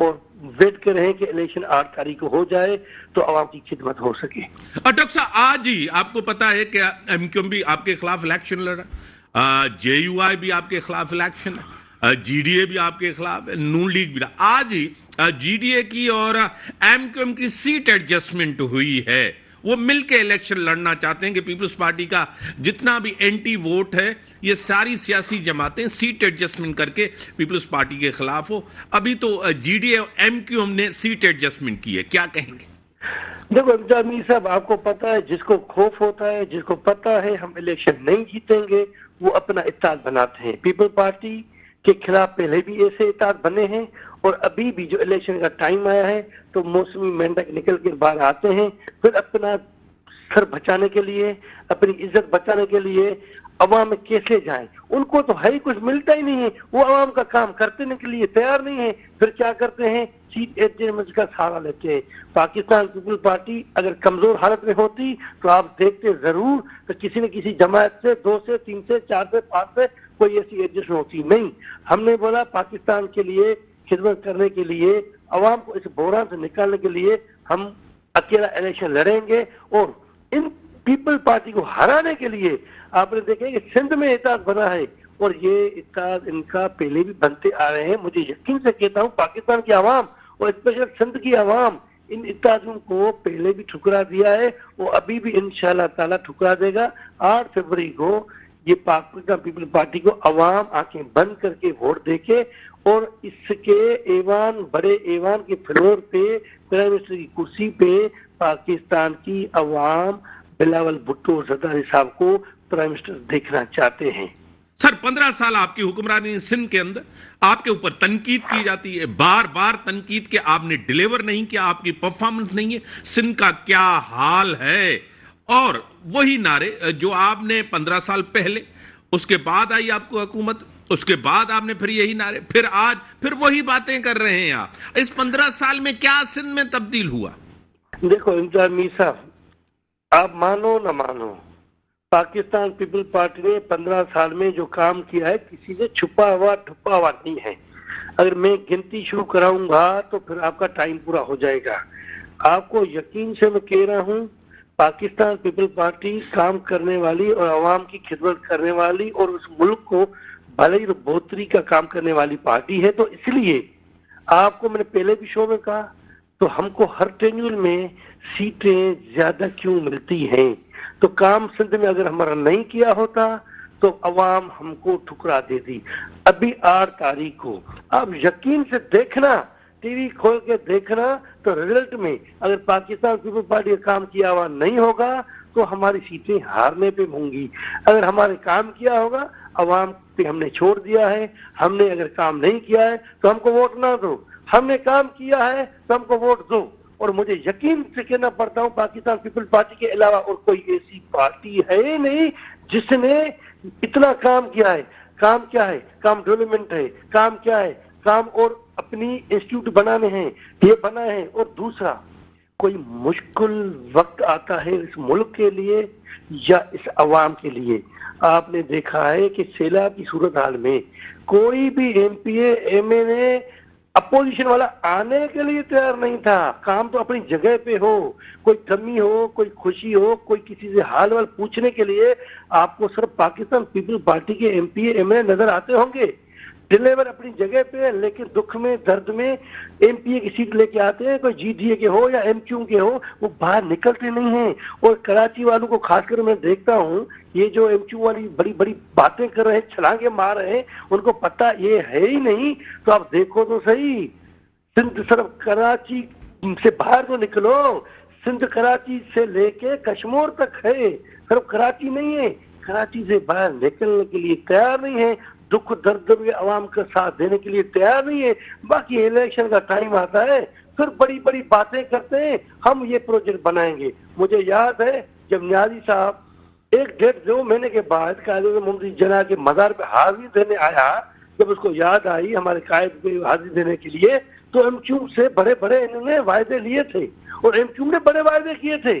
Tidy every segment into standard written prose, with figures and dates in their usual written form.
اور ویٹ کر رہے ہیں کہ الیکشن 8 تاریخ کو ہو جائے تو عوام کی خدمت ہو سکے. ڈاکٹر صاحب آج ہی آپ کو پتا ہے کہ ایم کیو ایم بھی آپ کے خلاف الیکشن لڑ رہا, جے یو آئی بھی آپ کے خلاف الیکشن ہے, جی ڈی اے بھی آپ کے خلاف ہے, نون لیگ بھی. آج ہی جی ڈی اے کی اور ایم کیو ایم کی سیٹ ایڈجسٹمنٹ ہوئی ہے. وہ مل کے الیکشن لڑنا چاہتے ہیں کہ پیپلز پارٹی کا جتنا بھی اینٹی ووٹ ہے یہ ساری سیاسی جماعتیں سیٹ ایڈجسٹمنٹ کر کے پیپلز پارٹی کے خلاف ہو. ابھی تو جی ڈی اے اور ایم کیو ایم نے سیٹ ایڈجسٹمنٹ کی ہے, کیا کہیں گے؟ دیکھو امجاد میر صاحب, آپ کو پتا ہے جس کو خوف ہوتا ہے, جس کو پتا ہے ہم الیکشن نہیں جیتیں گے, وہ اپنا اتحاد بناتے ہیں. پیپل پارٹی کے خلاف پہلے بھی ایسے اتحاد بنے ہیں اور ابھی بھی جو الیکشن کا ٹائم آیا ہے تو موسمی مینڈک نکل کے باہر آتے ہیں, پھر اپنا سر بچانے کے لیے, اپنی عزت بچانے کے لیے عوام میں کیسے جائیں. ان کو تو ہے ہی کچھ ملتا ہی نہیں ہے, وہ عوام کا کام کرنے کے لیے تیار نہیں ہے. پھر کیا کرتے ہیں, سیٹ ایڈجسٹمنٹ کا سہارا لیتے ہیں. پاکستان پیپل پارٹی اگر کمزور حالت میں ہوتی تو آپ دیکھتے ضرور تو کسی نہ کسی جماعت سے 2 سے 3 سے 4 سے 5 سے کوئی ایسی ایڈجسٹمنٹ ہوتی نہیں. ہم نے بولا پاکستان کے لیے خدمت کرنے کے لیے, عوام کو اس بحران سے نکالنے کے لیے ہم اکیلا الیکشن لڑیں گے. اور ان پیپل پارٹی کو ہرانے کے لیے آپ نے دیکھا کہ سندھ میں اتحاد بنا ہے اور یہ اتحاد ان کا پہلے بھی بنتے آ رہے ہیں. مجھے یقین سے کہتا ہوں پاکستان کی عوام اور اسپیشل سندھ کی عوام ان اتحادوں کو پہلے بھی ٹھکرا دیا ہے اور ابھی بھی انشاءاللہ تعالی ٹھکرا دے گا. 8 فروری کو یہ پاکستان پیپل پارٹی کو عوام آنکھیں بند کر کے ووٹ دے کے اور اس کے ایوان, بڑے ایوان کے فلور پہ, پرائم منسٹر کی کرسی پہ پاکستان کی عوام بلاول بھٹو زرداری صاحب کو پرائم منسٹر دیکھنا چاہتے ہیں. سر 15 سال آپ کی حکمرانی سندھ کے اندر آپ کے اوپر تنقید کی جاتی ہے, بار بار تنقید کہ آپ نے ڈیلیور نہیں کیا, آپ کی پرفارمنس نہیں ہے. سندھ کا کیا حال ہے؟ اور وہی نعرے جو آپ نے 15 سال پہلے, اس کے بعد آئی آپ کو حکومت, اس کے بعد آپ نے پھر یہی نعرے, پھر آج پھر وہی باتیں کر رہے ہیں آپ. اس 15 سال میں کیا سندھ میں تبدیل ہوا؟ دیکھو امجاد میر صاحب, آپ مانو نہ مانو, پاکستان پیپل پارٹی نے 15 سال میں جو کام کیا ہے کسی سے چھپا ہوا ٹھپا ہوا نہیں ہے. اگر میں گنتی شروع کراؤں گا تو پھر آپ کا ٹائم پورا ہو جائے گا. آپ کو یقین سے میں کہہ رہا ہوں پاکستان پیپل پارٹی کام کرنے والی اور عوام کی خدمت کرنے والی اور اس ملک کو بھلائی اور بہتری کا کام کرنے والی پارٹی ہے. تو اس لیے آپ کو میں نے پہلے بھی شو میں کہا تو ہم کو ہر ٹینیول میں سیٹیں زیادہ کیوں ملتی ہیں. تو کام سندھ میں اگر ہمارا نہیں کیا ہوتا تو عوام ہم کو ٹھکرا دیتی. ابھی 8 تاریخ کو آپ یقین سے دیکھنا, ٹی وی کھول کے دیکھنا تو رزلٹ میں اگر پاکستان پیپل پارٹی کا کام کیا ہوا نہیں ہوگا تو ہماری سیٹیں ہارنے پہ ہوں گی. اگر ہمارے کام کیا ہوگا, عوام پہ ہم نے چھوڑ دیا ہے, ہم نے اگر کام نہیں کیا ہے تو ہم کو ووٹ نہ دو, ہم نے کام کیا ہے تو ہم کو ووٹ دو. اور مجھے یقین سے کہنا پڑتا ہوں پاکستان پیپل پارٹی کے علاوہ اور کوئی ایسی پارٹی ہے نہیں جس نے اتنا کام کیا ہے. کام کیا ہے؟ کام ڈیولپمنٹ ہے. کام کیا ہے؟ کام اور اپنی انسٹیٹیوٹ بنانے ہیں, یہ بنا ہے. اور دوسرا, کوئی مشکل وقت آتا ہے اس ملک کے لیے یا اس عوام کے لیے, آپ نے دیکھا ہے کہ سیلاب کی صورتحال میں کوئی بھی M P A M N A opposition والا آنے کے لیے تیار نہیں تھا. کام تو اپنی جگہ پہ ہو, کوئی کمی ہو, کوئی خوشی ہو, کوئی کسی سے حال وال پوچھنے کے لیے آپ کو صرف پاکستان پیپل پارٹی کے M P A M N A نظر آتے ہوں گے. ڈیلیور اپنی جگہ پہ, لیکن دکھ میں درد میں ایم پی اے کی سیٹ لے کے آتے ہیں, کوئی جی ڈی اے کے ہو یا ایم کیو کے ہو, وہ باہر نکلتے نہیں ہیں. اور کراچی والوں کو خاص کر میں دیکھتا ہوں یہ جو ایم کیو والی بڑی بڑی باتیں کر رہے ہیں, چھلانگے مار رہے ہیں, ان کو پتہ یہ ہے ہی نہیں. تو آپ دیکھو تو صحیح, سندھ صرف کراچی سے باہر تو نکلو, سندھ کراچی سے لے کے کشمیر تک ہے, صرف کراچی نہیں ہے. کراچی سے باہر نکلنے کے لیے تیار نہیں ہے, دکھ درد میں عوام کا ساتھ دینے کے لیے تیار نہیں ہے. باقی الیکشن کا ٹائم آتا ہے پھر بڑی بڑی باتیں کرتے ہیں, ہم یہ پروجیکٹ بنائیں گے. مجھے یاد ہے جب نیازی صاحب 1.5-2 مہینے کے بعد قائد ممتاز جناح کے مزار پہ حاضری دینے آیا, جب اس کو یاد آئی ہمارے قائد کو حاضری دینے کے لیے, تو ایم کیو سے بڑے بڑے انہوں نے وعدے لیے تھے اور ایم کیو نے بڑے وعدے کیے تھے.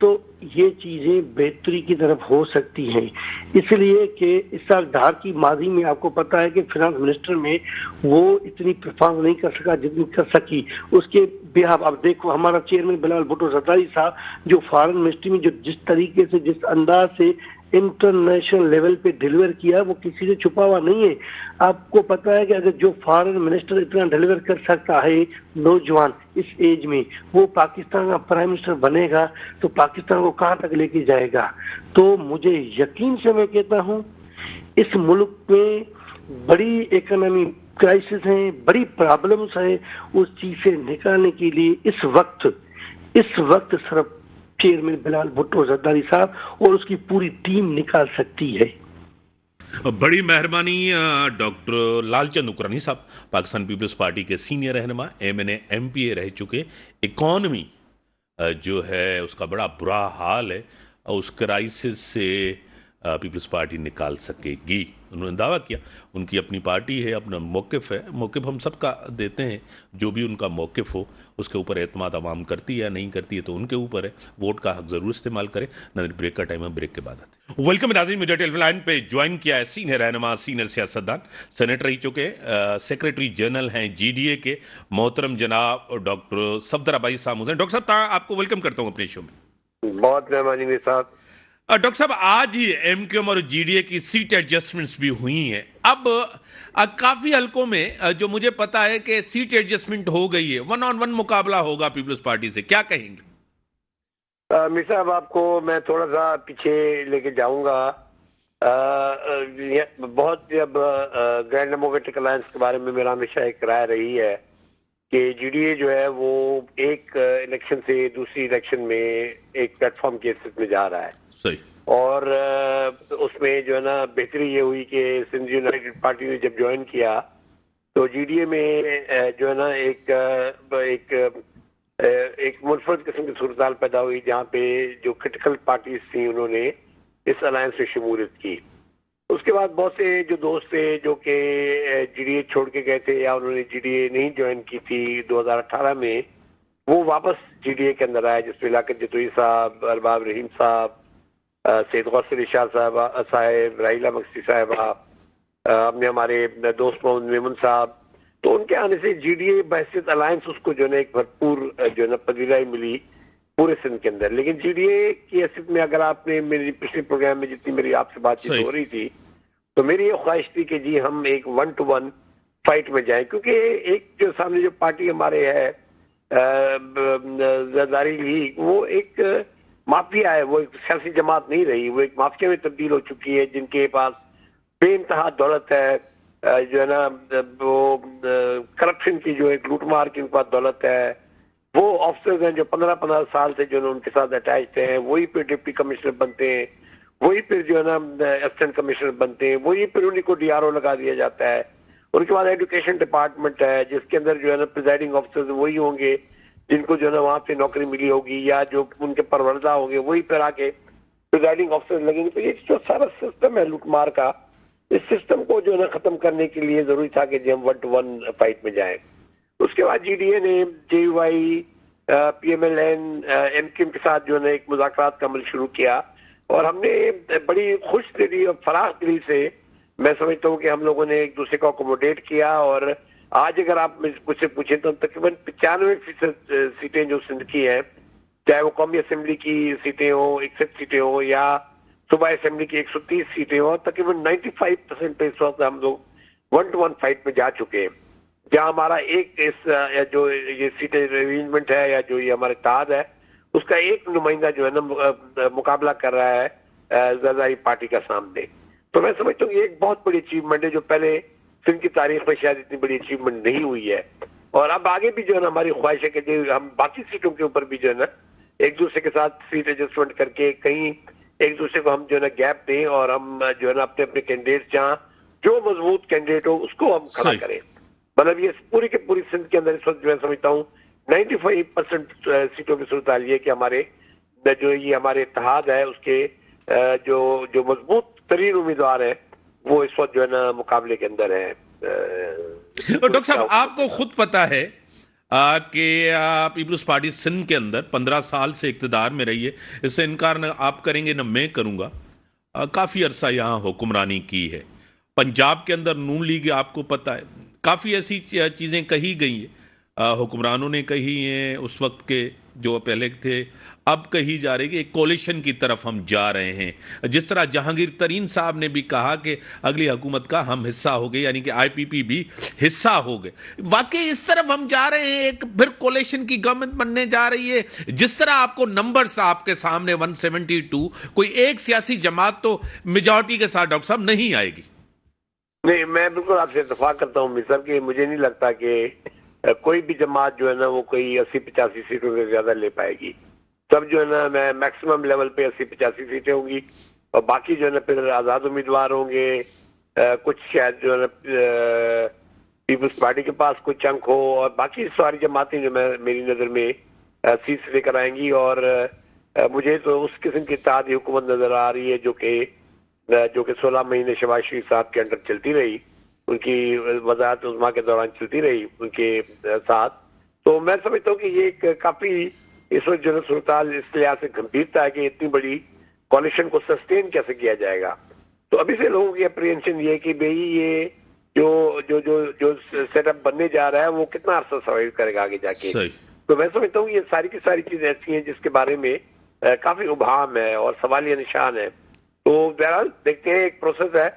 تو یہ چیزیں بہتری کی طرف ہو سکتی ہیں، اس لیے کہ اسحاق ڈار کی ماضی میں آپ کو پتا ہے کہ فنانس منسٹر میں وہ اتنی پرفارم نہیں کر سکا جتنی کر سکی. اس کے بہاف اب دیکھو ہمارا چیئرمین بلال بھٹو زرداری صاحب جو فارن منسٹری میں جو جس طریقے سے جس انداز سے انٹرنیشنل لیول پہ ڈیلیور کیا وہ کسی سے چھپا ہوا نہیں ہے. آپ کو پتا ہے کہ اگر جو فارن منسٹر اتنا ڈیلیور کر سکتا ہے نوجوان اس ایج میں، وہ پاکستان کا پرائم منسٹر بنے گا تو پاکستان کو کہاں تک لے کے جائے گا. تو مجھے یقین سے میں کہتا ہوں اس ملک میں بڑی اکنامی کرائسس ہیں، بڑی پرابلمس ہیں، اس چیز سے نکالنے کے لیے اس وقت صرف چیئرمین بلال بھٹو زرداری صاحب اور اس کی پوری ٹیم نکال سکتی ہے. بڑی مہربانی ڈاکٹر لال چند نکرانی صاحب، پاکستان پیپلز پارٹی کے سینئر رہنما، ایم پی اے رہ چکے. اکانومی جو ہے اس کا بڑا برا حال ہے، اس کرائسس سے پیپلز پارٹی نکال سکے گی. انہوں نے دعویٰ کیا ان کی اپنی پارٹی ہے، اپنا موقف ہے، موقف ہم سب کا دیتے ہیں، جو بھی ان کا موقف ہو اس کے اوپر اعتماد عوام کرتی ہے یا نہیں کرتی ہے تو ان کے اوپر ہے، ووٹ کا حق ضرور استعمال کرے. ناظرین بریک کا ٹائم ہے، بریک کے بعد آتے ہیں. ویلکم ناظرین، میڈیا ٹیلی لائن پہ جوائن کیا ہے سینئر رہنما، سینئر سیاستدان، سینیٹر رہ چکے، سیکریٹری جنرل ہیں جی ڈی اے کے، محترم جناب ڈاکٹر صفدر آبائی صاحب ہیں. ڈاکٹر صاحب آپ کو ویلکم کرتا ہوں اپنے شو میں. بہت مہربانی میرے ساتھ. ڈاکٹر صاحب آج ہی ایم کیو ایم اور جی ڈی اے کی سیٹ ایڈجسٹمنٹس بھی ہوئی ہیں. اب کافی حلقوں میں جو مجھے پتا ہے کہ سیٹ ایڈجسٹمنٹ ہو گئی ہے، 1-on-1 مقابلہ ہوگا پیپلز پارٹی سے، کیا کہیں گے؟ میر صاحب آپ کو میں تھوڑا سا پیچھے لے کے جاؤں گا. بہت جب گرینڈ ڈیموکریٹک الائنس کے بارے میں میرا ہمیشہ ایک رائے رہی ہے کہ جی ڈی اے جو ہے وہ ایک الیکشن سے دوسری الیکشن میں ایک پلیٹ فارم کی حیثیت میں جا رہا ہے. صحیح. اور اس میں جو ہے نا بہتری یہ ہوئی کہ سندھ یونائیٹڈ پارٹی نے جب جوائن کیا تو جی ڈی اے میں جو ہے نا ایک منفرد قسم کی صورتحال پیدا ہوئی جہاں پہ جو کرٹیکل پارٹیز تھیں انہوں نے اس الائنس میں شمولیت کی. اس کے بعد بہت سے جو دوست تھے جو کہ جی ڈی اے چھوڑ کے گئے تھے یا انہوں نے جی ڈی اے نہیں جوائن کی تھی 2018 میں، وہ واپس جی ڈی اے کے اندر آئے، جس میں لیاقت جتوئی صاحب، ارباب رحیم صاحب، سید غوث علی شاہ صاحب، راحیلہ مقصدی صاحبہ، ہمارے دوست محمد میمن صاحب. تو ان کے آنے سے جی ڈی اے بحثیت الائنس اس کو جو ہے ایک بھرپور جو ہے نا پذیرائی ملی پورے سندھ کے اندر. لیکن جی ڈی اے کی حیثیت میں اگر آپ نے میری پچھلے پروگرام میں جتنی میری آپ سے بات چیت ہو رہی تھی تو میری یہ خواہش تھی کہ جی ہم ایک 1-to-1 فائٹ میں جائیں، کیونکہ ایک جو سامنے جو پارٹی ہمارے ہے زرداری لیگ، وہ ایک مافیا ہے، وہ ایک سیاسی جماعت نہیں رہی، وہ ایک مافیا میں تبدیل ہو چکی ہے جن کے پاس بے انتہا دولت ہے، جو ہے نا وہ کرپشن کی جو ایک لوٹ مار کی ان کے پاس دولت ہے. وہ آفیسرز ہیں جو 15 سال سے جو ہے ان کے ساتھ اٹیچڈ ہیں، وہی پھر ڈپٹی کمشنر بنتے ہیں، وہی پھر جو ہے نا اسسٹنٹ کمشنر بنتے ہیں، وہی پھر انہیں کو ڈی آر او لگا دیا جاتا ہے. ان کے بعد ایجوکیشن ڈپارٹمنٹ ہے جس کے اندر جو ہے نا پریزائڈنگ آفیسرز وہی ہوں گے جن کو جو ہے نا وہاں سے نوکری ملی ہوگی، یا جو ان کے پروردہ ہوں گے وہی پھر آ کے پریزائڈنگ آفیسر لگیں گے. تو یہ جو سارا سسٹم ہے لوٹ مار کا، اس سسٹم کو جو ہے نا ختم کرنے کے لیے ضروری تھا کہ ہم 1-to-1 فائٹ میں جائیں. اس کے بعد جی ڈی اے نے J U I, P M L N, M Q M کے ساتھ جو ہے نا ایک مذاکرات کا عمل شروع کیا، اور ہم نے بڑی خوش دلی اور فراخ دلی سے میں سمجھتا ہوں کہ ہم لوگوں نے ایک دوسرے کو اکوموڈیٹ کیا. اور آج اگر آپ مجھ سے پوچھیں تو تقریباً 95% سیٹیں جو سندھ کی ہیں، چاہے وہ قومی اسمبلی کی سیٹیں ہوں، 61 سیٹیں ہوں، یا صوبائی اسمبلی کی 130 سیٹیں ہوں، تقریباً 95% پہ اس وقت ہم لوگ 1-to-1 فائٹ میں جا چکے ہیں. جہاں ہمارا ایک اس جو یہ سیٹ ارینجمنٹ ہے یا جو یہ ہمارا اتحاد ہے اس کا ایک نمائندہ جو ہے نا مقابلہ کر رہا ہے زرداری پارٹی کا سامنے. تو میں سمجھتا ہوں یہ ایک بہت بڑی اچیومنٹ ہے جو پہلے سندھ کی تاریخ میں شاید اتنی بڑی اچیومنٹ نہیں ہوئی ہے. اور اب آگے بھی جو ہے نا ہماری خواہش ہے کہ ہم باقی سیٹوں کے اوپر بھی جو ہے نا ایک دوسرے کے ساتھ سیٹ ایڈجسٹمنٹ کر کے کہیں ایک دوسرے کو ہم جو ہے نا گیپ دیں، اور ہم جو ہے نا اپنے اپنے کینڈیڈیٹ جہاں جو مضبوط کینڈیڈیٹ ہو اس کو ہم کھڑا کریں. مطلب یہ پوری کے پوری سندھ کے اندر اس وقت جو میں سمجھتا ہوں 95% سیٹوں کی صورتحال یہ کہ ہمارے جو یہ ہمارے اتحاد ہے اس کے جو مضبوط ترین امیدوار ہیں وہ اس وقت جو ہے نا مقابلے کے اندر ہیں. ڈاکٹر صاحب آپ کو خود پتا ہے کہ پیپلز پارٹی سندھ کے اندر 15 سال سے اقتدار میں رہی ہے. اس سے انکار نہ آپ کریں گے نہ میں کروں گا. کافی عرصہ یہاں حکمرانی کی ہے. پنجاب کے اندر نون لیگ آپ کو پتہ ہے کافی ایسی چیزیں کہی گئی ہیں, حکمرانوں نے کہی ہیں اس وقت کے جو پہلے تھے, اب کہی جا رہی ہے کہ ایک کولیشن کی طرف ہم جا رہے ہیں. جس طرح جہانگیر ترین صاحب نے بھی کہا کہ اگلی حکومت کا ہم حصہ ہو گئے, یعنی کہ آئی پی پی بھی حصہ ہو گئے. واقعی اس طرف ہم جا رہے ہیں, ایک پھر کولیشن کی گورنمنٹ بننے جا رہی ہے. جس طرح آپ کو نمبرز آپ کے سامنے 172, کوئی ایک سیاسی جماعت تو میجورٹی کے ساتھ ڈاکٹر صاحب نہیں آئے گی. نہیں, میں بالکل آپ سے اتفاق کرتا ہوں میر صاحب کہ مجھے نہیں لگتا کہ کوئی بھی جماعت جو ہے نا وہ کوئی 80-85 سیٹوں سے زیادہ لے پائے گی. سب جو ہے نا میں میکسیمم لیول پہ 80-85 سیٹیں ہوں گی, اور باقی جو ہے نا پھر آزاد امیدوار ہوں گے. کچھ شاید جو ہے نا پیپلز پارٹی کے پاس کچھ چنک ہو, اور باقی ساری جماعتیں جو میری نظر میں سیٹس لے کر آئیں گی. اور مجھے تو اس قسم کی اتحادی حکومت نظر آ رہی ہے جو کہ 16 مہینے شہباز شریف صاحب کے انڈر چلتی رہی, ان کی وزارت عظمیٰ کے دوران چلتی رہی ان کے ساتھ. تو میں سمجھتا ہوں کہ یہ ایک کافی اس وقت جو ہے صورتحال اس لحاظ سے گمبھیرتا ہے کہ اتنی بڑی کولیشن کو سسٹین کیسے کیا جائے گا. تو ابھی سے لوگوں کی اپریہنشن یہ ہے کہ بھئی یہ جو سیٹ اپ بننے جا رہا ہے وہ کتنا عرصہ سروائیو کرے گا آگے جا کے. تو میں سمجھتا ہوں یہ ساری کی ساری چیزیں ایسی ہیں جس کے بارے میں کافی ابہام ہے اور سوالیہ نشان ہے. تو بہرحال دیکھتے ہیں, ایک پروسیس ہے,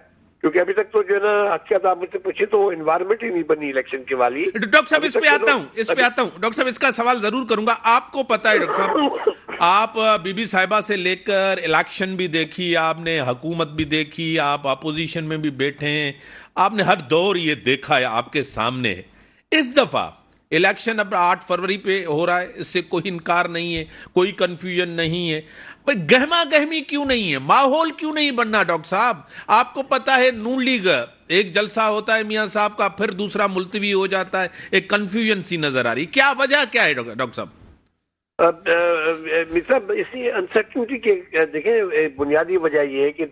کیونکہ ابھی تک تو جو ہے نا حقیقت آپ مجھ سے پوچھیں تو انوائرمنٹ ہی نہیں بنی الیکشن کے والی. ڈاکٹر صاحب اس پہ آتا ہوں ڈاکٹر صاحب اس کا سوال ضرور کروں گا. آپ کو پتا ہے ڈاکٹر صاحب, آپ بی بی صاحبہ سے لے کر الیکشن بھی دیکھی, آپ نے حکومت بھی دیکھی, آپ اپوزیشن میں بھی بیٹھے ہیں, آپ نے ہر دور یہ دیکھا ہے, آپ کے سامنے ہے. اس دفعہ الیکشن اب 8 فروری پہ ہو رہا ہے, اس سے کوئی انکار نہیں ہے, کوئی کنفیوژن نہیں ہے. گہما گہمی کیوں نہیں ہے, ماحول کیوں نہیں بننا ڈاکٹر صاحب؟ آپ کو پتا ہے نون لیگ ایک جلسہ ہوتا ہے میاں صاحب کا, پھر دوسرا ملتوی ہو جاتا ہے, ایک کنفیوژن سی نظر آ رہی. کیا وجہ کیا ہے ڈاکٹر صاحب؟ صاحب اسی انسرٹنٹی کے دیکھیں بنیادی وجہ یہ ہے کہ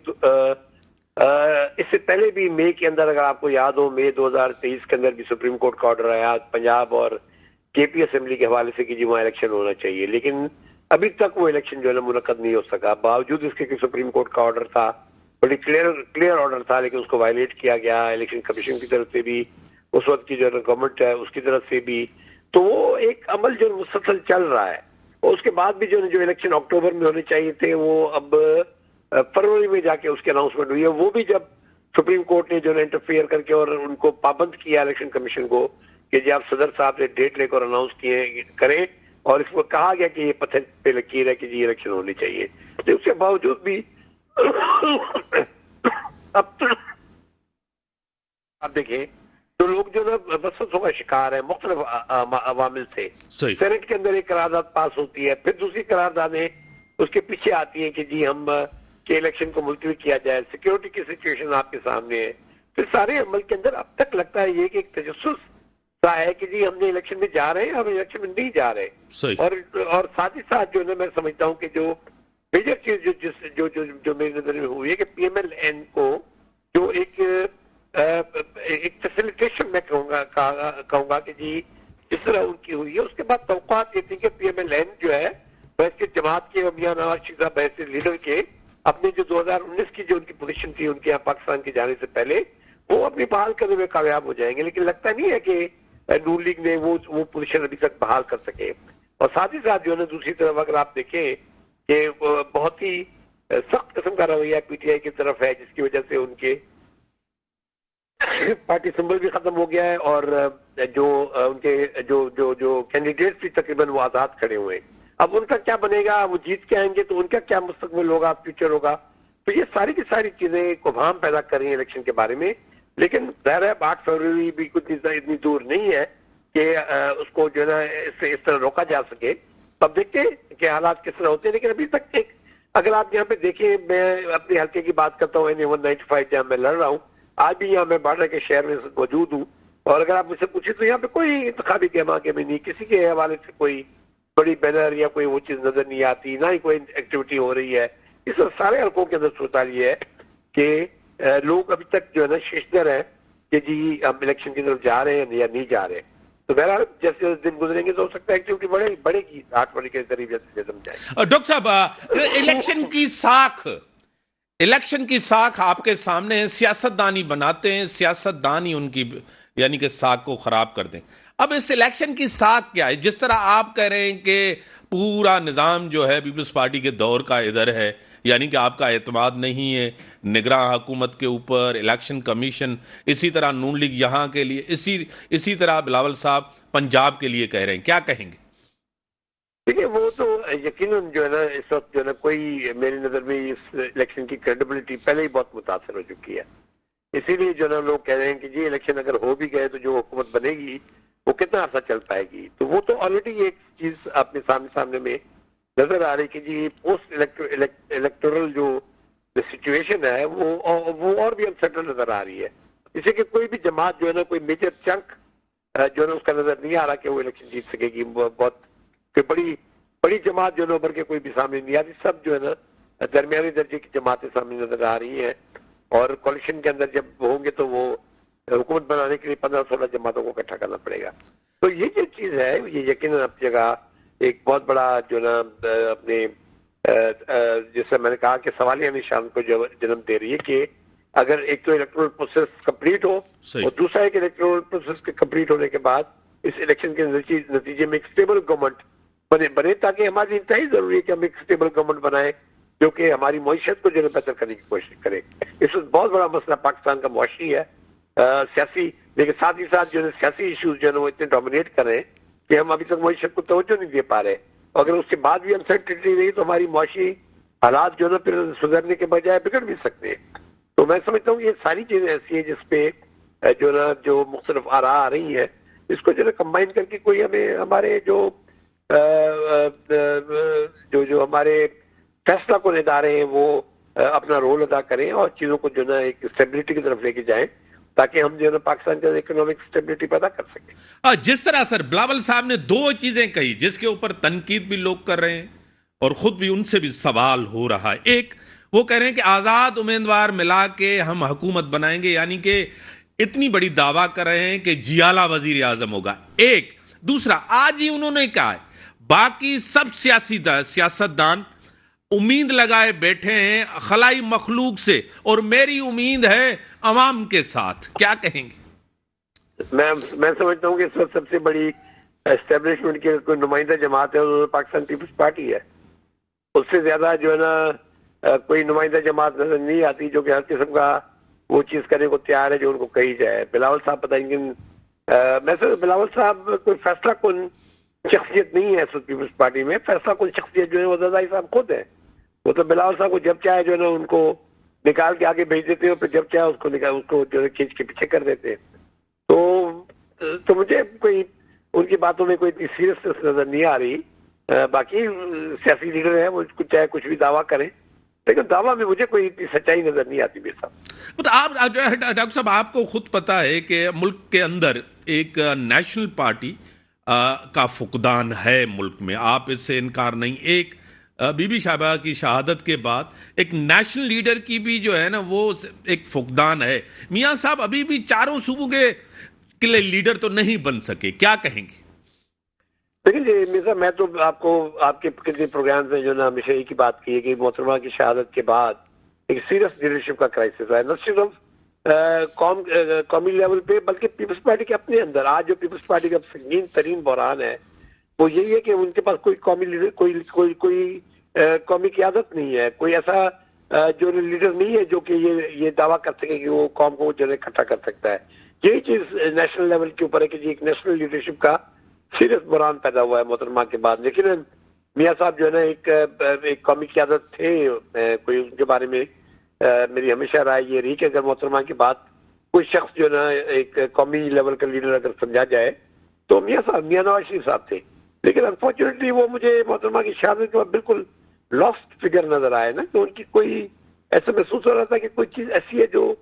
اس سے پہلے بھی مئی کے اندر, اگر آپ کو یاد ہو, مئی 2023 کے اندر بھی سپریم کورٹ کا آرڈر آیا پنجاب اور کے پی اسمبلی کے حوالے سے کہ جی وہاں الیکشن ہونا چاہیے, لیکن ابھی تک وہ الیکشن جو ہے نا منعقد نہیں ہو سکا, باوجود اس کے کہ سپریم کورٹ کا آرڈر تھا, بڑی کلیئر آرڈر تھا, لیکن اس کو وائلیٹ کیا گیا الیکشن کمیشن کی طرف سے بھی, اس وقت کی جو ہے گورنمنٹ ہے اس کی طرف سے بھی. تو وہ ایک عمل جو مسلسل چل رہا ہے, اور اس کے بعد بھی جو الیکشن اکتوبر میں ہونے چاہیے تھے وہ اب فروری میں جا کے اس کی اناؤنسمنٹ ہوئی ہے. وہ بھی جب سپریم کورٹ نے جو ہے انٹرفیئر کر کے اور ان کو پابند کیا الیکشن کمیشن کو کہ جی آپ صدر صاحب سے ڈیٹ لے کر اناؤنس کریں, اور اس کو کہا گیا کہ یہ پتھر پہ لکیر ہے کہ جی الیکشن ہونی چاہیے. تو اس کے باوجود بھی اب آپ دیکھیں تو لوگ جو نا وسوسوں کا شکار ہیں مختلف عوامل سے. سینٹ کے اندر ایک قرارداد پاس ہوتی ہے, پھر دوسری قراردادیں اس کے پیچھے آتی ہیں کہ جی ہم کہ الیکشن کو ملتوی کیا جائے, سیکیورٹی کی سچویشن آپ کے سامنے ہے. پھر سارے عمل کے اندر اب تک لگتا ہے یہ کہ ایک تجسس سا ہے کہ جی ہم نے الیکشن میں جا رہے ہیں, ہم الیکشن میں نہیں جا رہے. اور ساتھ ہی ساتھ جو ہے میں سمجھتا ہوں کہ جو میجر چیز جو میری نظر میں ہوئی ہے کہ پی ایم ایل این کو جو ایک فیسیلیٹیشن میں کہوں گا کہ جی جس طرح ان کی ہوئی ہے, اس کے بعد توقعات یہ تھی کہ پی ایم ایل این جو ہے بحث کے جماعت کے میاں نواز شریف صاحب بحث لیڈر کے اپنے جو 2019 کی جو ان کی پوزیشن تھی ان کے یہاں پاکستان کے جانے سے پہلے, وہ اپنی بحال کرنے میں کامیاب ہو جائیں گے, لیکن لگتا نہیں ہے کہ نون لیگ نے وہ پوزیشن ابھی تک بحال کر سکے. اور ساتھ ہی ساتھ جو ہے نا دوسری طرف اگر آپ دیکھیں کہ بہت ہی سخت قسم کا رویہ پی ٹی آئی کی طرف ہے, جس کی وجہ سے ان کے پارٹی سمبل بھی ختم ہو گیا ہے, اور جو ان کے جو کینڈیڈیٹس بھی تقریباً وہ آزاد کھڑے ہوئے ہیں. اب ان کا کیا بنے گا, وہ جیت کے آئیں گے تو ان کا کیا مستقبل ہوگا, فیوچر ہوگا. تو یہ ساری کی ساری چیزیں ابہام پیدا کر رہی ہیں الیکشن کے بارے میں. لیکن ظاہر ہے 8 فروری بھی کچھ اتنی دور نہیں ہے کہ اس کو جو ہے نا اس طرح روکا جا سکے. اب دیکھتے ہیں کہ حالات کس طرح ہوتے ہیں. لیکن ابھی تک اگر آپ یہاں پہ دیکھیں, میں اپنے حلقے کی بات کرتا ہوں, NA-195 جہاں میں لڑ رہا ہوں, آج بھی یہاں میں بارڈر کے شہر میں موجود ہوں, اور اگر آپ مجھ سے پوچھیں تو یہاں پہ کوئی انتخابی گہما گہمی نہیں, کسی کے حوالے سے کوئی بڑی بینر یا کوئی وہ چیز نظر نہیں آتی, نہ ہی کوئی ایکٹیویٹی ہو رہی ہے. اس سارے حلقوں کے اندر صورتحال یہ ہے کہ لوگ ابھی تک جو ہے نا ششدر ہیں کہ جی ہم الیکشن کی طرف جا رہے ہیں یا نہیں جا رہے. تو بہرحال جیسے دن گزریں گے تو ہو سکتا ہے ایکٹیویٹی بڑھے گی 8 بڑے کے قریب جیسے جم جائے. ڈاکٹر صاحب الیکشن کی ساکھ آپ کے سامنے ہے. سیاستدانی بناتے ہیں, سیاستدان ہی ان کی یعنی کہ ساکھ کو خراب کر دیں. اب اس الیکشن کی ساکھ کیا ہے؟ جس طرح آپ کہہ رہے ہیں کہ پورا نظام جو ہے پیپلز پارٹی کے دور کا ادھر ہے, یعنی کہ آپ کا اعتماد نہیں ہے نگراں حکومت کے اوپر, الیکشن کمیشن, اسی طرح نون لیگ یہاں کے لیے, اسی طرح بلاول صاحب پنجاب کے لیے کہہ رہے ہیں, کیا کہیں گے؟ دیکھیے وہ تو یقیناً جو ہے نا اس وقت جو ہے نا کوئی میری نظر میں اس الیکشن کی کریڈیبلٹی پہلے ہی بہت متاثر ہو چکی ہے. اسی لیے جو ہے نا لوگ کہہ رہے ہیں کہ جی الیکشن اگر ہو بھی گئے تو جو حکومت بنے گی وہ کتنا عرصہ چل پائے گی. تو وہ تو آلریڈی ایک چیز اپنے سامنے میں نظر آ رہی کہ جی پوسٹ الیکٹورل جو سچویشن ہے وہ اور بھی انسرٹن نظر آ رہی ہے. جسے کہ کوئی بھی جماعت جو ہے نا کوئی میجر چنک جو ہے نا اس کا نظر نہیں آ رہا کہ وہ الیکشن جیت سکے گی. بہت بڑی جماعت جو ہے نا ابھر کے کوئی بھی سامنے نہیں آتی. سب جو ہے نا درمیانی درجے کی جماعتیں سامنے نظر آ رہی ہیں, اور کولیشن کے اندر جب ہوں گے تو وہ حکومت بنانے کے لیے 15-16 جماعتوں کو اکٹھا کرنا پڑے گا. تو یہ جو چیز ہے یہ یقیناً اپنی جگہ ایک بہت بڑا جو ہے نا اپنے جیسے میں نے کہا کہ سوالیہ نشان کو جنم دے رہی ہے کہ اگر ایک تو الیکٹورل پروسیس کمپلیٹ ہو اور دوسرا ایک الیکٹورل پروسیس کے کمپلیٹ ہونے کے بعد اس الیکشن کے نتیجے میں ایک اسٹیبل گورنمنٹ بنے تاکہ ہماری انتہائی ضروری ہے کہ ہم ایک اسٹیبل گورنمنٹ بنائیں جو کہ ہماری معیشت کو جو ہے بہتر کرنے کی کوشش کرے. اس وقت بہت بڑا مسئلہ پاکستان کا معاشی ہے, سیاسی, لیکن ساتھ ہی ساتھ جو ہے سیاسی ایشوز جو ہے وہ اتنے ڈومینیٹ کر رہے ہیں کہ ہم ابھی تک معیشت کو توجہ نہیں دے پا رہے. اگر اس کے بعد بھی انسرٹنٹی رہی تو ہماری معاشی حالات جو ہے نا پھر سدھرنے کے بجائے بگڑ بھی سکتے ہیں. تو میں سمجھتا ہوں کہ یہ ساری چیزیں ایسی ہیں جس پہ جو ہے نا جو مختلف آراء آ رہی ہیں اس کو جو ہے کمبائن کر کے کوئی ہمیں ہمارے جو ہمارے فیصلہ کن ادارے ہیں وہ اپنا رول ادا کریں اور چیزوں کو جو ہے نا ایک اسٹیبلٹی کی طرف لے کے جائیں تاکہ ہم جو ہے نا پاکستان کے اکنامک اسٹیبلٹی پیدا کر سکیں. جس طرح سر بلاول صاحب نے 2 چیزیں کہی جس کے اوپر تنقید بھی لوگ کر رہے ہیں اور خود بھی ان سے بھی سوال ہو رہا ہے. ایک وہ کہہ رہے ہیں کہ آزاد امیدوار ملا کے ہم حکومت بنائیں گے, یعنی کہ اتنی بڑی دعویٰ کر رہے ہیں کہ جیالہ وزیر اعظم ہوگا. ایک دوسرا آج ہی انہوں نے کہا ہے باقی سب سیاستدان امید لگائے بیٹھے ہیں خلائی مخلوق سے اور میری امید ہے عوام کے ساتھ. کیا کہیں گے؟ میں سمجھتا ہوں کہ اس وقت سب سے بڑی اسٹیبلشمنٹ کی کوئی نمائندہ جماعت ہے وہ پاکستان پیپلز پارٹی ہے. اس سے زیادہ جو ہے نا کوئی نمائندہ جماعت نظر نہیں آتی جو کہ ہر قسم کا وہ چیز کرنے کو تیار ہے جو ان کو کہی جائے. بلاول صاحب بتائیں گے, میں سے بلاول صاحب کوئی فیصلہ کن شخصیت نہیں ہے پیپلز پارٹی میں. فیصلہ کن شخصیت جو ہے وہ زرداری صاحب خود ہے. وہ تو بلاول صاحب کو جب چاہے جو ہے نا ان کو نکال کے آگے بھیج دیتے ہیں, پھر جب چاہے اس کو جو ہے کھینچ کے پیچھے کر دیتے ہیں. تو مجھے کوئی ان کی باتوں میں کوئی اتنی سیریسنس نظر نہیں آ رہی. باقی سیاسی لیڈر ہیں وہ چاہے کچھ بھی دعویٰ کریں لیکن دعویٰ میں مجھے کوئی اتنی سچائی نظر نہیں آتی میرے صاحب. آپ ڈاکٹر صاحب آپ کو خود پتا ہے کہ ملک کے اندر ایک نیشنل پارٹی کا فقدان ہے ملک میں, آپ اس سے انکار نہیں. ایک بی بی صاحبہ کی شہادت کے بعد ایک نیشنل لیڈر کی بھی جو ہے نا وہ ایک فقدان ہے. میاں صاحب ابھی بھی چاروں صوبوں کے لیڈر تو نہیں بن سکے, کیا کہیں گے؟ دیکھیں جی مرزا, میں تو آپ کو آپ کے کتنے پروگرامز میں جو نا ہمیشہ ایک ہی بات کی ہے کہ محترمہ کی شہادت کے بعد ایک سیریس لیڈرشپ کا کرائسس ہے, نہ صرف قومی لیول پہ بلکہ پیپلز پارٹی کے اپنے اندر. آج جو پیپلز پارٹی کا سنگین ترین بحران ہے وہ یہی ہے کہ ان کے پاس کوئی قومی لیڈر کوئی قومی قیادت نہیں ہے. کوئی ایسا جو لیڈر نہیں ہے جو کہ یہ دعویٰ کر سکے کہ وہ قوم کو جو ہے اکٹھا کر سکتا ہے. یہی چیز نیشنل لیول کے اوپر ہے کہ جی ایک نیشنل لیڈرشپ کا سیریس بحران پیدا ہوا ہے محترمہ کے بعد. لیکن میاں صاحب جو ہے نا ایک قومی قیادت تھے. کوئی ان کے بارے میں میری ہمیشہ رائے یہ رہی کہ اگر محترمہ کے بعد کوئی شخص جو ہے نا ایک قومی لیول کا لیڈر اگر سمجھا جائے تو میاں نواز شریف صاحب تھے. لیکن انفارچونیٹلی وہ مجھے محترمہ کی شہادت کے بعد بالکل لاسٹ فگر نظر آئے نا, کہ ان کی کوئی ایسا محسوس ہو رہا تھا کہ کوئی چیز ایسی ہے جو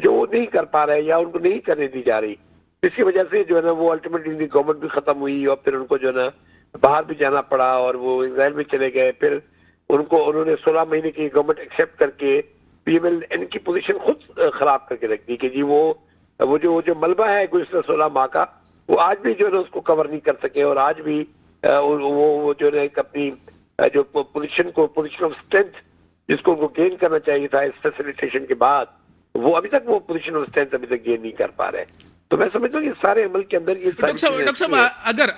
وہ نہیں کر پا رہے یا ان کو نہیں کرنے دی جا رہی. اس کی وجہ سے جو ہے نا وہ الٹیمیٹلی گورنمنٹ بھی ختم ہوئی اور پھر ان کو جو ہے نا باہر بھی جانا پڑا اور وہ اسرائیل میں چلے گئے. پھر انہوں نے 16 مہینے کی گورنمنٹ ایکسیپٹ کر کے پی ایم ایل این کی پوزیشن خود خراب کر کے رکھ دی کہ جی وہ جو ملبہ ہے گزشتہ 16 ماہ کا وہ آج بھی جو ہے اس کو کور نہیں کر سکے، اور آج بھی وہ جو ہے اپنی جو پوزیشن آف اسٹرینتھ جس کو گین کرنا چاہیے تھا اس فیسیلیٹیشن کے بعد، وہ ابھی تک وہ پوزیشن آف اسٹرینتھ ابھی تک گین نہیں کر پا رہے. تو میں سمجھتا ہوں کہ سارے عمل کے اندر یہ ڈاکٹر صاحب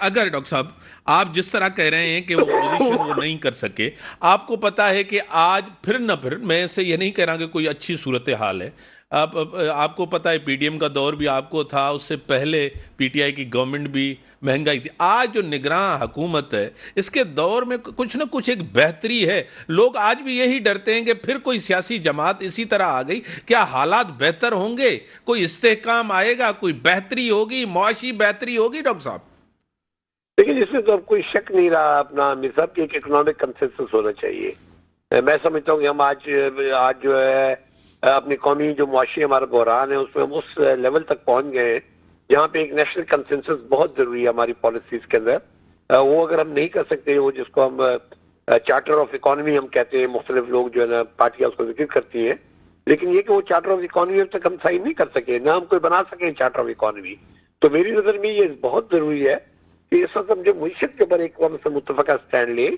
اگر ڈاکٹر صاحب آپ جس طرح کہہ رہے ہیں کہ وہ پوزیشن وہ نہیں کر سکے، آپ کو پتا ہے کہ آج پھر نہ پھر، میں سے یہ نہیں کہہ رہا کہ کوئی اچھی صورتحال ہے، آپ کو پتا ہے پی ڈی ایم کا دور بھی آپ کو تھا، اس سے پہلے پی ٹی آئی کی گورنمنٹ بھی مہنگائی تھی. آج جو نگراں حکومت ہے اس کے دور میں کچھ نہ کچھ ایک بہتری ہے. لوگ آج بھی یہی ڈرتے ہیں کہ پھر کوئی سیاسی جماعت اسی طرح آ گئی، کیا حالات بہتر ہوں گے؟ کوئی استحکام آئے گا؟ کوئی بہتری ہوگی؟ معاشی بہتری ہوگی؟ ڈاکٹر صاحب لیکن اس میں تو اب کوئی شک نہیں رہا اپنا میر صاحب کہ ایک اکنامک کنسنسس ہونا چاہیے. میں سمجھتا ہوں کہ ہم آج جو ہے اپنی قومی جو معاشی ہمارا بحران ہے اس میں ہم اس لیول تک پہنچ گئے ہیں جہاں پہ ایک نیشنل کنسنسس بہت ضروری ہے ہماری پالیسیز کے اندر. وہ اگر ہم نہیں کر سکتے، وہ جس کو ہم چارٹر آف اکانومی ہم کہتے ہیں، مختلف لوگ جو ہے نا پارٹیاں اس کو ذکر کرتی ہیں، لیکن یہ کہ وہ چارٹر آف اکانومی اب تک ہم سائن نہیں کر سکے، نہ ہم کوئی بنا سکیں چارٹر آف اکانومی. تو میری نظر میں یہ بہت ضروری ہے کہ اس وقت ہم جو معیشت کے اوپر ایک قوم سے متفقہ سٹینڈ لیں،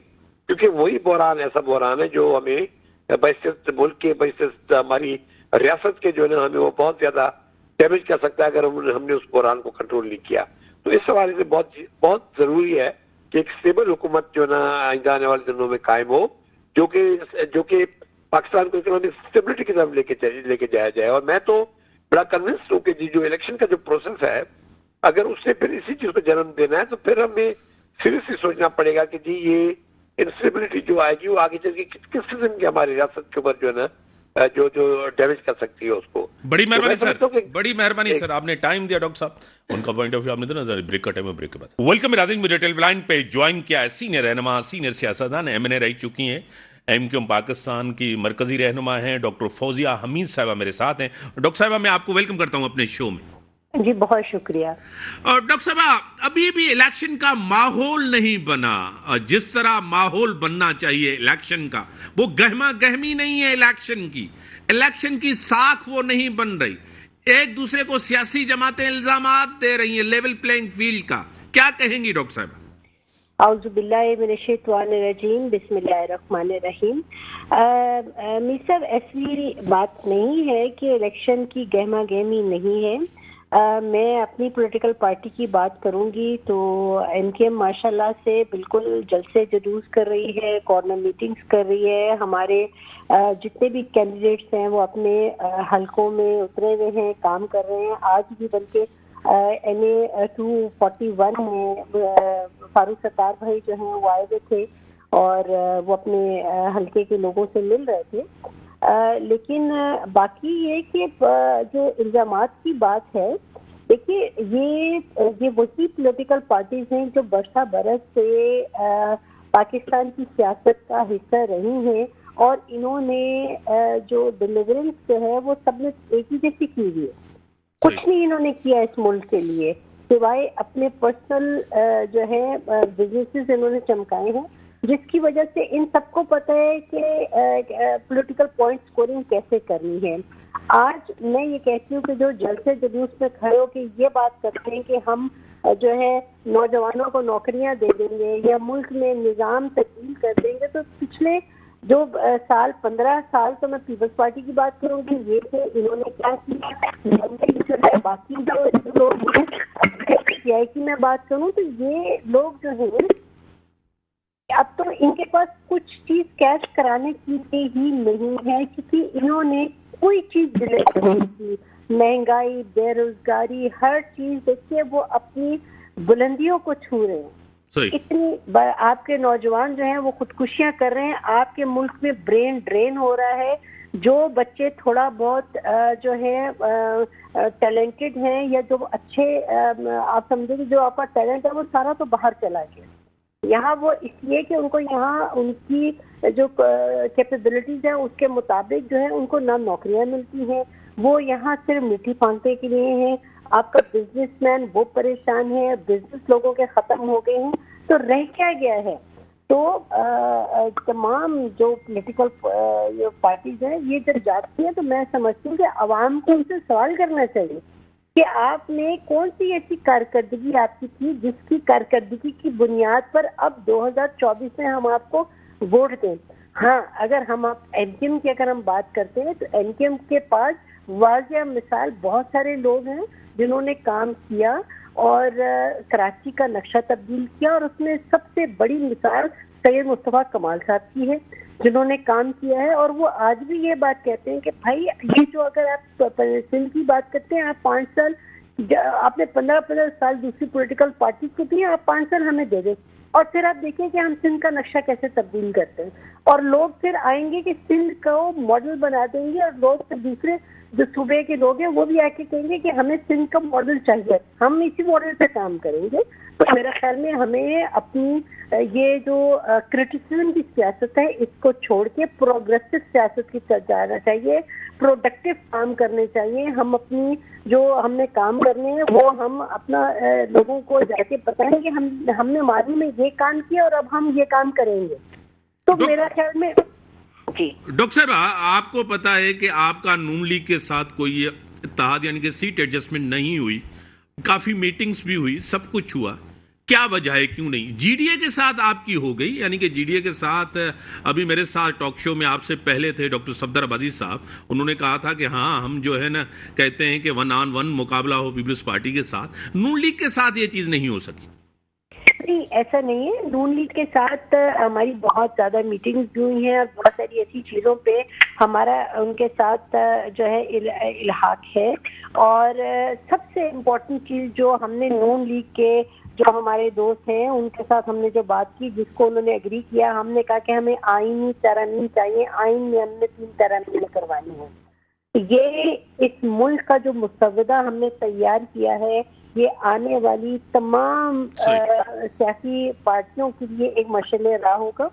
کیونکہ وہی بحران ایسا بحران ہے جو ہمیں بحثیت ملک کے، بحثیت ہماری ریاست کے جو ہے نا ہمیں وہ بہت زیادہ ڈیمیج کر سکتا ہے اگر ہم نے اس بحران کو کنٹرول نہیں کیا. تو اس حوالے سے بہت ضروری ہے کہ ایک اسٹیبل حکومت جو ہے نا آئندہ آنے والے دنوں میں قائم ہو، جو کہ پاکستان کو اکنامک اسٹیبلٹی کی طرف لے کے جایا جائے. اور میں تو بڑا کنونسڈ ہوں کہ جو الیکشن کا جو پروسیس ہے، اگر اس نے پھر اسی چیز کو جنم دینا ہے تو پھر ہمیں سیریسلی سوچنا پڑے گا کہ جی یہ انسٹیبلٹی جو آئے گی وہ آگے چل کے کس قسم کی ہماری ریاست کے اوپر جو ہے نا جو ڈیمیج کر سکتی ہے اس کو. بڑی مہربانی سر، بڑی مہربانی سر، آپ نے ٹائم دیا. ڈاکٹر صاحب ان کا پوائنٹ آف ویو آپ نے دینا. بریک کا ٹائم ہے، بریک کے بعد ویلکم. راجن مجھے ٹیلی لائن پہ جوائن کیا ہے سینئر رہنما، سینئر سیاستدان ایم این اے رہ چکی ہیں، ایم کیو ایم پاکستان کی مرکزی رہنما ہیں، ڈاکٹر فوزیہ حمید صاحبہ میرے ساتھ ہیں. ڈاکٹر صاحبہ میں آپ کو ویلکم کرتا ہوں اپنے شو میں. جی بہت شکریہ. اور ڈاکٹر صاحب ابھی بھی الیکشن کا ماحول نہیں بنا، جس طرح ماحول بننا چاہیے الیکشن کا، وہ گہما گہمی نہیں ہے. الیکشن کی ساکھ وہ نہیں بن رہی. ایک دوسرے کو سیاسی جماعتیں الزامات دے رہی ہیں لیول پلینگ فیلڈ کا. کیا کہیں گی ڈاکٹر صاحب؟ اعوذ باللہ من الشیطان الرجیم، بسم اللہ الرحمن الرحیم. میر صاحب ایسی بات نہیں ہے کہ الیکشن کی گہما گہمی نہیں ہے. میں اپنی پولیٹیکل پارٹی کی بات کروں گی تو ایم کے ایم ماشاء اللہ سے بالکل جلسے جلوس کر رہی ہے، کارنر میٹنگز کر رہی ہے. ہمارے جتنے بھی کینڈیڈیٹس ہیں وہ اپنے حلقوں میں اترے ہوئے ہیں، کام کر رہے ہیں. آج بھی بلکہ این اے 241 میں فاروق ستار بھائی جو ہیں وہ آئے ہوئے تھے اور وہ اپنے حلقے کے لوگوں سے مل رہے تھے. لیکن باقی یہ کہ جو الزامات کی بات ہے، دیکھیے یہ وہی پولیٹیکل پارٹیز ہیں جو برسہ برس سے پاکستان کی سیاست کا حصہ رہی ہیں، اور انہوں نے جو ڈیلیورنس جو ہے وہ سب نے ایک ہی جیسی کی ہوئی ہے. کچھ نہیں انہوں نے کیا اس ملک کے لیے سوائے اپنے پرسنل جو ہے بزنسز انہوں نے چمکائے ہیں، جس کی وجہ سے ان سب کو پتہ ہے کہ پولیٹیکل پوائنٹ سکورنگ کیسے کرنی ہے. آج میں یہ کہتی ہوں کہ جو جلسے جلوس میں کھڑے ہو کے یہ بات کرتے ہیں کہ ہم جو ہے نوجوانوں کو نوکریاں دے دیں گے یا ملک میں نظام تبدیل کر دیں گے، تو پچھلے جو 15 سال تو میں پیپلز پارٹی کی بات کروں گی، یہ کہ انہوں نے کیا کیا. باقی جو لوگ پی آئی کی میں بات کروں تو یہ لوگ جو ہیں اب تو ان کے پاس کچھ چیز کیش کرانے کی ہی نہیں ہے، کیونکہ انہوں نے کوئی چیز ڈیلے نہیں کی. مہنگائی، بے روزگاری، ہر چیز دیکھیے وہ اپنی بلندیوں کو چھو رہے ہیں. اتنی آپ کے نوجوان جو ہیں وہ خودکشیاں کر رہے ہیں. آپ کے ملک میں برین ڈرین ہو رہا ہے. جو بچے تھوڑا بہت جو ہے ٹیلنٹڈ ہیں یا جو اچھے آپ سمجھیں کہ جو آپ کا ٹیلنٹ ہے وہ سارا تو باہر چلا گیا. یہاں وہ اس لیے کہ ان کو یہاں ان کی جو کیپیبلٹیز ہیں اس کے مطابق جو ہے ان کو نہ نوکریاں ملتی ہیں، وہ یہاں صرف میٹھی پھانکنے کے لیے ہیں. آپ کا بزنس مین وہ پریشان ہے، بزنس لوگوں کے ختم ہو گئے ہیں، تو رہ کیا گیا ہے. تو تمام جو پولیٹیکل پارٹیز ہیں یہ جب جاتی ہیں تو میں سمجھتی ہوں کہ عوام کو ان سے سوال کرنا چاہیے کہ آپ نے کون سی ایسی کارکردگی آپ کی تھی جس کی کارکردگی کی بنیاد پر اب 2024 میں ہم آپ کو ووٹ دیں. ہاں اگر ہم این کے ایم کی اگر ہم بات کرتے ہیں تو این کے ایم کے پاس واضح مثال بہت سارے لوگ ہیں جنہوں نے کام کیا اور کراچی کا نقشہ تبدیل کیا, اور اس میں سب سے بڑی مثال سید مصطفیٰ کمال صاحب کی ہے جنہوں نے کام کیا ہے. اور وہ آج بھی یہ بات کہتے ہیں کہ بھائی یہ جو اگر آپ سندھ کی بات کرتے ہیں, آپ 5 سال آپ نے 15 سال دوسری پولیٹیکل پارٹی کو دی, آپ 5 سال ہمیں دے دیں, اور پھر آپ دیکھیں کہ ہم سندھ کا نقشہ کیسے تبدیل کرتے ہیں, اور لوگ پھر آئیں گے کہ سندھ کو ماڈل بنا دیں گے, اور لوگ پھر دوسرے جو صوبے کے لوگ ہیں وہ بھی آ کے کہیں گے کہ ہمیں سندھ کا ماڈل چاہیے, ہم اسی ماڈل پہ کام کریں گے. تو میرا خیال میں ہمیں اپنی یہ جو کرٹیسزم کی سیاست ہے اس کو چھوڑ کے پروگریسو سیاست کی طرف جانا چاہیے, پروڈکٹیو کام کرنے چاہیے. ہم اپنی جو ہم نے کام کرنے ہیں وہ ہم اپنا لوگوں کو جا کے بتائیں کہ ہم نے ماضی میں یہ کام کیا اور اب ہم یہ کام کریں گے. تو میرا خیال میں جی ڈاکٹر صاحب آپ کو پتا ہے کہ آپ کا نون لیگ کے ساتھ کوئی اتحاد یعنی کہ سیٹ ایڈجسٹمنٹ نہیں ہوئی, کافی میٹنگز بھی ہوئی, سب کچھ ہوا, کیا وجہ ہے کیوں نہیں؟ جی ڈی اے کے ساتھ آپ کی ہو گئی, یعنی کہ جی ڈی اے کے ساتھ ابھی میرے ساتھ ٹاک شو میں آپ سے پہلے تھے ڈاکٹر صفدر عبادی صاحب, انہوں نے کہا تھا کہ ہاں ہم جو ہے نا کہتے ہیں کہ 1 on 1 مقابلہ ہو پیپلز پارٹی کے ساتھ. نون لیگ کے ساتھ یہ چیز نہیں ہو سکی. نہیں ایسا نہیں ہے, نون لیگ کے ساتھ ہماری بہت زیادہ میٹنگز بھی ہوئی ہیں اور بہت ساری ایسی چیزوں پہ ہمارا ان کے ساتھ جو ہے الحاق ہے. اور سب سے امپورٹنٹ چیز جو ہم نے نون لیگ کے جو ہمارے دوست ہیں ان کے ساتھ ہم نے جو بات کی, جس کو انہوں نے ایگری کیا, ہم نے کہا کہ ہمیں آئینی ترامیم چاہیے, آئین میں ہم نے 3 ترامیم کروانی ہے. یہ اس ملک کا جو مسودہ ہم نے تیار کیا ہے یہ آنے والی تمام سیاسی پارٹیوں کے لیے ایک مشعل راہ ہوگا,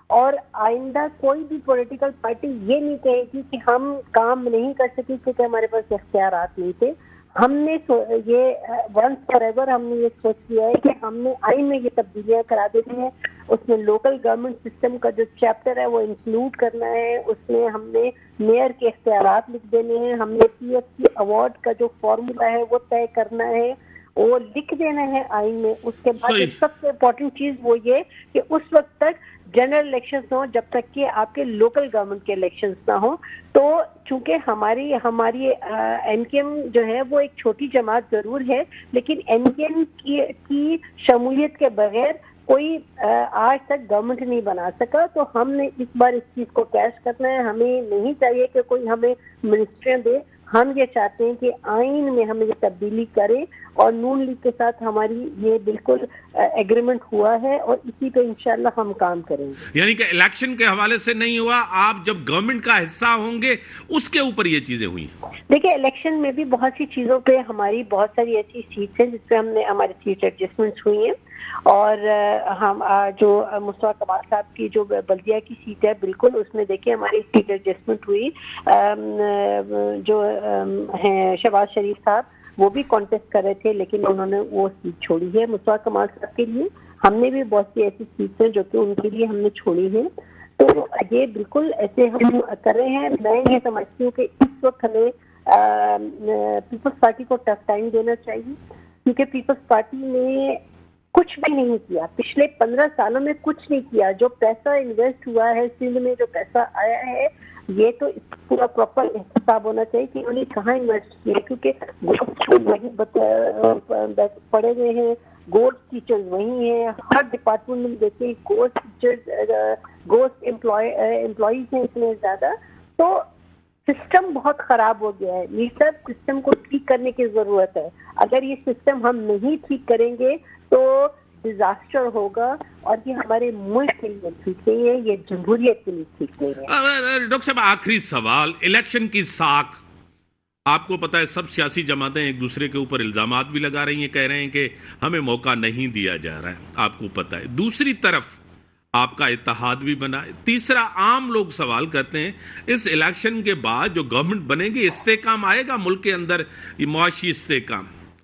اور آئندہ کوئی بھی پولیٹیکل پارٹی یہ نہیں کہے گی کہ ہم کام نہیں کر سکے کیونکہ ہمارے پاس اختیارات نہیں تھے. ہم نے یہ ونس فار ایور ہم نے یہ سوچ لیا ہے کہ ہم نے آئین میں یہ تبدیلیاں کرا دینی ہیں. اس میں لوکل گورنمنٹ سسٹم کا جو چیپٹر ہے وہ انکلوڈ کرنا ہے, اس میں ہم نے میئر کے اختیارات لکھ دینے ہیں, ہم نے پی ایف سی ایوارڈ کا جو فارمولا ہے وہ طے کرنا ہے, وہ لکھ دینا ہے آئین میں. اس کے بعد سب سے امپورٹنٹ چیز وہ یہ کہ اس وقت تک جنرل الیکشنز ہوں جب تک کہ آپ کے لوکل گورنمنٹ کے الیکشنز نہ ہوں. تو چونکہ ہماری این کے ایم جو ہے وہ ایک چھوٹی جماعت ضرور ہے, لیکن این کے ایم کی شمولیت کے بغیر کوئی آج تک گورنمنٹ نہیں بنا سکا. تو ہم نے اس بار اس چیز کو کیش کرنا ہے. ہمیں نہیں چاہیے کہ کوئی ہمیں منسٹریاں دے, ہم یہ چاہتے ہیں کہ آئین میں ہم یہ تبدیلی کریں, اور نون لیگ کے ساتھ ہماری یہ بالکل ایگریمنٹ ہوا ہے اور اسی پہ انشاءاللہ ہم کام کریں گے. یعنی کہ الیکشن کے حوالے سے نہیں ہوا, آپ جب گورنمنٹ کا حصہ ہوں گے اس کے اوپر یہ چیزیں ہوئی. دیکھیں الیکشن میں بھی بہت سی چیزوں پہ ہماری بہت ساری ایسی سیٹس ہیں جس پہ ہم نے ہماری سیٹ ایڈجسٹمنٹس ہوئی ہیں, اور ہم جو مصطفیٰ کمال صاحب کی جو بلدیہ کی سیٹ ہے بالکل اس میں دیکھیں ہماری سیٹ ایڈجسٹمنٹ ہوئی. جو ہیں شہباز شریف صاحب وہ بھی کانٹیسٹ کر رہے تھے لیکن انہوں نے وہ سیٹ چھوڑی ہے مصطفیٰ کمال صاحب کے لیے. ہم نے بھی بہت سی ایسی سیٹس ہیں جو کہ ان کے لیے ہم نے چھوڑی ہیں. تو یہ بالکل ایسے ہم کر رہے ہیں. میں یہ سمجھتی ہوں کہ اس وقت ہمیں پیپلز پارٹی کو ٹف ٹائم دینا چاہیے, کیونکہ پیپلز پارٹی نے کچھ بھی نہیں کیا, پچھلے 15 سالوں میں کچھ نہیں کیا. جو پیسہ انویسٹ ہوا ہے سندھ میں, جو پیسہ آیا ہے, یہ تو پورا پراپر احتساب ہونا چاہیے کہ انہوں نے کہاں انویسٹ کیا, کیونکہ وہی پڑے ہوئے ہیں, گوسٹ ٹیچرز وہی ہیں, ہر ڈپارٹمنٹ میں دیکھیں گوسٹ ٹیچرز گوسٹ امپلائیز ہیں اتنے زیادہ. تو سسٹم بہت خراب ہو گیا ہے. یہ سب سسٹم کو ٹھیک کرنے کی ضرورت ہے. اگر یہ سسٹم ہم نہیں ٹھیک کریں گے تو ڈیزاسٹر ہوگا, اور یہ ہمارے ملک کے لیے ٹھیک نہیں ہے, یہ جمہوریت کے لیے ٹھیک نہیں ہے. ڈاکٹر صاحب آخری سوال, الیکشن کی ساکھ آپ کو پتا ہے سب سیاسی جماعتیں ایک دوسرے کے اوپر الزامات بھی لگا رہی ہیں, کہہ رہے ہیں کہ ہمیں موقع نہیں دیا جا رہا ہے, آپ کو پتا ہے. دوسری طرف آپ کا اتحاد بھی بنا ہے. تیسرا عام لوگ سوال کرتے ہیں اس الیکشن کے بعد جو گورنمنٹ بنے گی استحکام آئے گا ملک کے اندر, یہ معاشی استحکام,